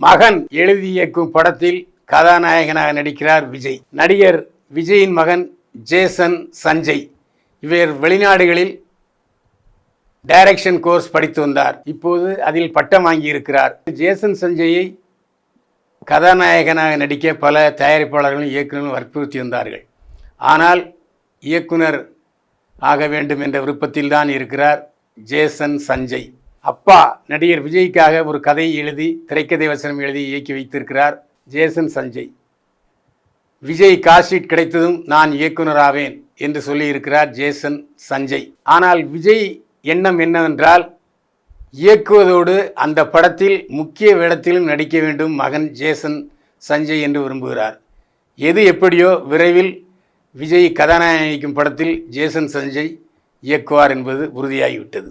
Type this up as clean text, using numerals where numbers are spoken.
மகன் எழுதி இயக்கும் படத்தில் கதாநாயகனாக நடிக்கிறார் விஜய். நடிகர் விஜயின் மகன் ஜேசன் சஞ்சய். இவர் வெளிநாடுகளில் டைரக்ஷன் கோர்ஸ் படித்து வந்தார். இப்போது அதில் பட்டம் வாங்கியிருக்கிறார். ஜேசன் சஞ்சயை கதாநாயகனாக நடிக்க பல தயாரிப்பாளர்களும் இயக்குநர்களும் வற்புறுத்தி வந்தார்கள். ஆனால் இயக்குனர் ஆக வேண்டும் என்ற விருப்பத்தில் தான் இருக்கிறார் ஜேசன் சஞ்சய். அப்பா நடிகர் விஜய்க்காக ஒரு கதையை எழுதி திரைக்கதை வசனம் எழுதி இயக்கி வைத்திருக்கிறார் ஜேசன் சஞ்சய். விஜய் காஷீட் கிடைத்ததும் நான் இயக்குனராவேன் என்று சொல்லியிருக்கிறார் ஜேசன் சஞ்சய். ஆனால் விஜய் எண்ணம் என்னவென்றால் இயக்குவதோடு அந்த படத்தில் முக்கிய வேடத்திலும் நடிக்க வேண்டும் மகன் ஜேசன் சஞ்சய் என்று விரும்புகிறார். எது எப்படியோ விரைவில் விஜய் கதாநாயகன் நடிக்கும் படத்தில் ஜேசன் சஞ்சய் இயக்குவார் என்பது உறுதியாகிவிட்டது.